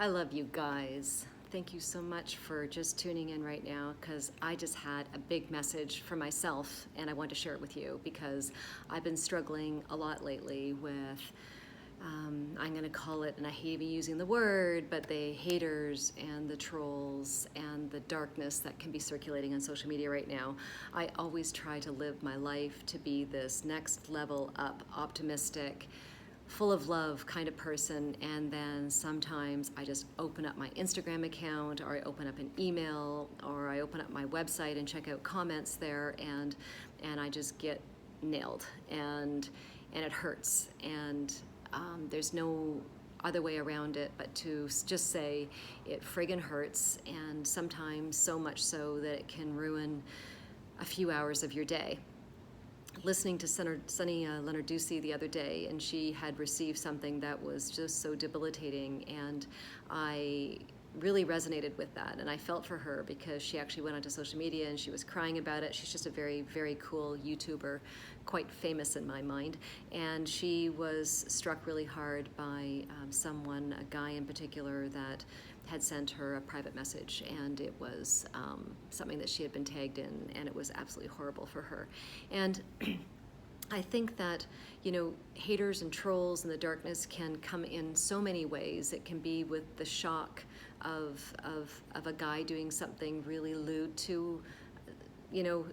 I love you guys. Thank you so much for just tuning in right now, because I just had a big message for myself and I want to share it with you because I've been struggling a lot lately with, I'm going to call it, and I hate even using the word, but the haters and the trolls and the darkness that can be circulating on social media right now. I always try to live my life to be this next level up, optimistic, full of love kind of person, and then sometimes I just open up my Instagram account, or I open up an email, or I open up my website and check out comments there, and I just get nailed, and it hurts, and there's no other way around it but to just say it friggin' hurts, and sometimes so much so that it can ruin a few hours of your day. Listening to Sunny Lenarduzzi the other day, and she had received something that was just so debilitating, and I really resonated with that, and I felt for her because she actually went onto social media and she was crying about it. She's just a very, very cool YouTuber, quite famous in my mind, and she was struck really hard by someone, a guy in particular, that had sent her a private message, and it was something that she had been tagged in, and it was absolutely horrible for her. And I think that, you know, haters and trolls and the darkness can come in so many ways. It can be with the shock of a guy doing something really lewd to, you know,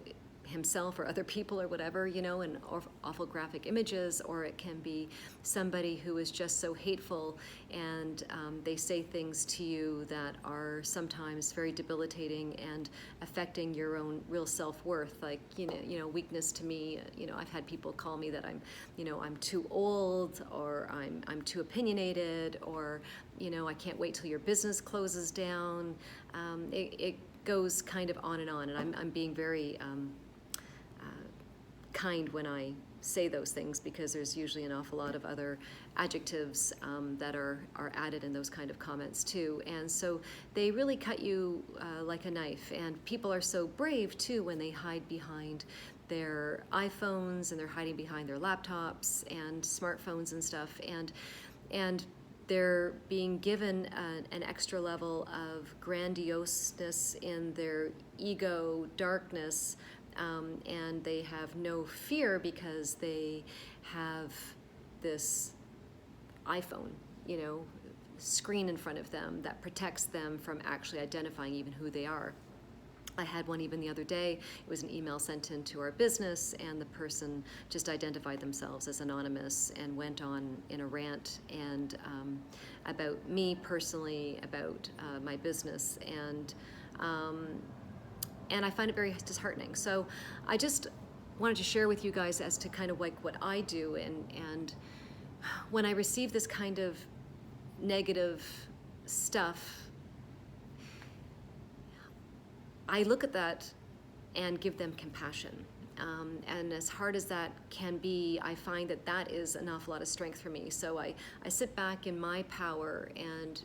himself or other people or whatever, you know, and awful graphic images, or it can be somebody who is just so hateful, and they say things to you that are sometimes very debilitating and affecting your own real self-worth, like, you know, weakness to me. You know, I've had people call me that I'm too old, or I'm too opinionated, or, you know, I can't wait till your business closes down. It goes kind of on, and I'm being very kind when I say those things, because there's usually an awful lot of other adjectives that are added in those kind of comments too, and so they really cut you like a knife. And people are so brave too when they hide behind their iPhones, and they're hiding behind their laptops and smartphones and stuff, and they're being given an extra level of grandioseness in their ego darkness. And they have no fear because they have this iPhone, you know, screen in front of them that protects them from actually identifying even who they are. I had one even the other day. It was an email sent into our business, and the person just identified themselves as anonymous and went on in a rant and about me personally, about my business, and I find it very disheartening. So I just wanted to share with you guys as to kind of like what I do, and when I receive this kind of negative stuff, I look at that and give them compassion. And as hard as that can be, I find that that is an awful lot of strength for me. So I sit back in my power and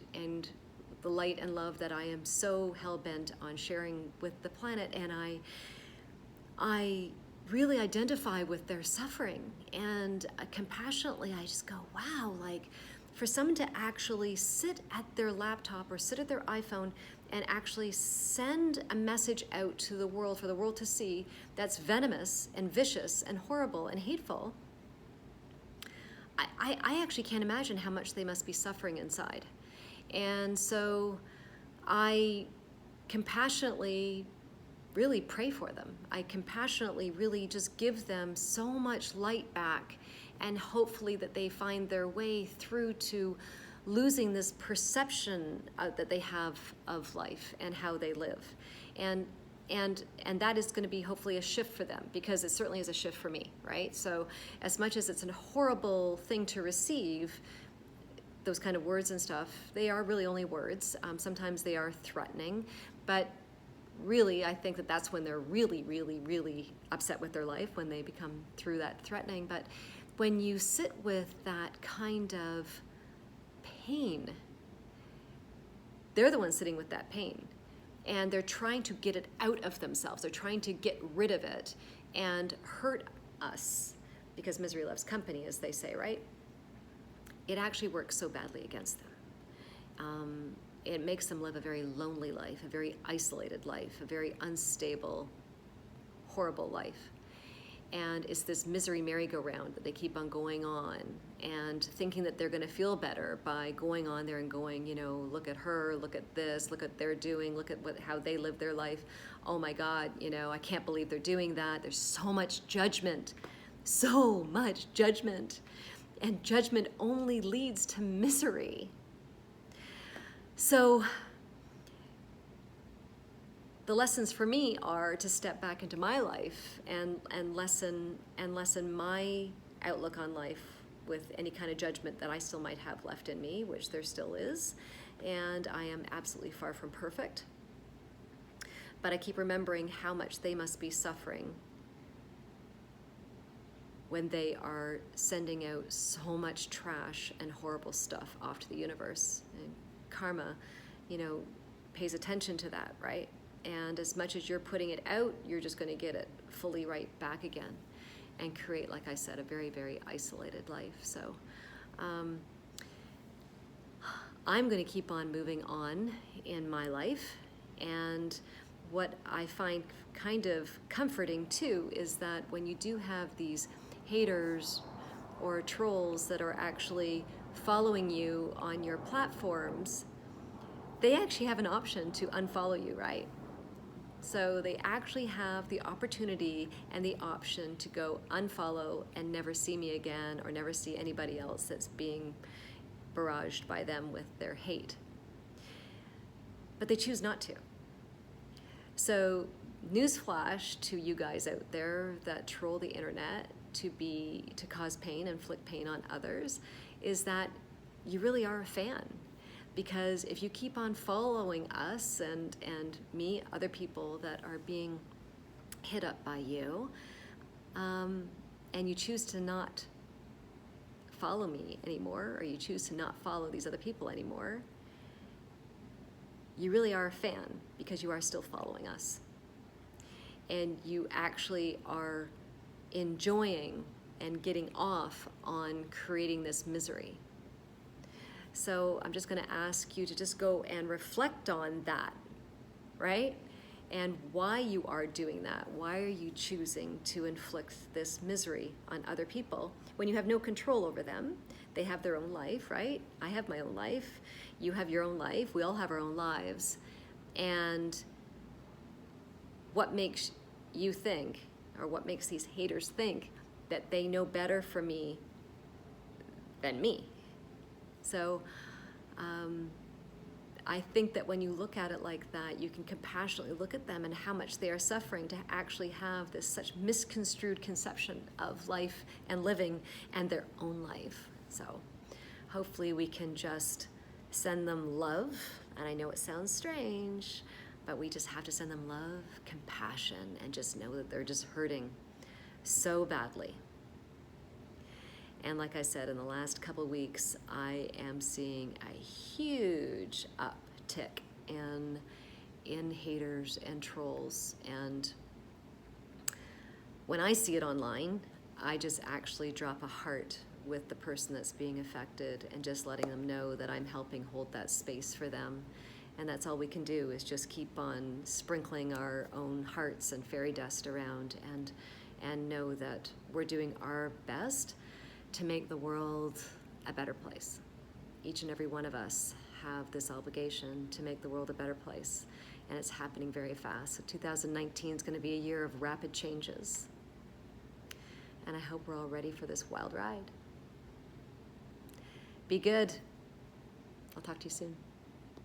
the light and love that I am so hell-bent on sharing with the planet, and I really identify with their suffering, and compassionately I just go, wow, like, for someone to actually sit at their laptop or sit at their iPhone and actually send a message out to the world for the world to see that's venomous and vicious and horrible and hateful, I actually can't imagine how much they must be suffering inside. And so I compassionately really pray for them. I compassionately really just give them so much light back, and hopefully that they find their way through to losing this perception that they have of life and how they live. And that is going to be hopefully a shift for them, because it certainly is a shift for me, right? So as much as it's a horrible thing to receive, those kind of words and stuff, they are really only words. Sometimes they are threatening, but really I think that that's when they're really, really, really upset with their life, when they become through that threatening. But when you sit with that kind of pain, they're the ones sitting with that pain, and they're trying to get it out of themselves. They're trying to get rid of it and hurt us, because misery loves company, as they say, right? It actually works so badly against them. it makes them live a very lonely life, a very isolated life, a very unstable, horrible life. And it's this misery merry-go-round that they keep on going on and thinking that they're going to feel better by going on there and going, look at her, look at this, look at what they're doing, look at how they live their life. Oh my God, I can't believe they're doing that. There's so much judgment, so much judgment. And judgment only leads to misery. So the lessons for me are to step back into my life and lessen my outlook on life with any kind of judgment that I still might have left in me, which there still is, and I am absolutely far from perfect. But I keep remembering how much they must be suffering when they are sending out so much trash and horrible stuff off to the universe. And karma, pays attention to that, right? And as much as you're putting it out, you're just going to get it fully right back again and create, like I said, a very, very isolated life. So I'm going to keep on moving on in my life. And what I find kind of comforting too is that when you do have these haters or trolls that are actually following you on your platforms, they actually have an option to unfollow you, right? So they actually have the opportunity and the option to go unfollow and never see me again or never see anybody else that's being barraged by them with their hate. But they choose not to. So newsflash to you guys out there that troll the internet to cause pain, inflict pain on others, is that you really are a fan. Because if you keep on following us and me, other people that are being hit up by you, and you choose to not follow me anymore, or you choose to not follow these other people anymore, you really are a fan because you are still following us. And you actually are enjoying and getting off on creating this misery. So I'm just going to ask you to just go and reflect on that, right? And why you are doing that. Why are you choosing to inflict this misery on other people when you have no control over them? They have their own life, right? I have my own life. You have your own life. We all have our own lives. And what makes you think, or what makes these haters think, that they know better for me than me? So I think that when you look at it like that, you can compassionately look at them and how much they are suffering to actually have this such misconstrued conception of life and living and their own life. So hopefully we can just send them love. And I know it sounds strange, but we just have to send them love, compassion, and just know that they're just hurting so badly. And like I said, in the last couple of weeks, I am seeing a huge uptick in haters and trolls. And when I see it online, I just actually drop a heart with the person that's being affected and just letting them know that I'm helping hold that space for them. And that's all we can do, is just keep on sprinkling our own hearts and fairy dust around and know that we're doing our best to make the world a better place. Each and every one of us have this obligation to make the world a better place, and it's happening very fast. So 2019 is going to be a year of rapid changes, and I hope we're all ready for this wild ride. Be good. I'll talk to you soon.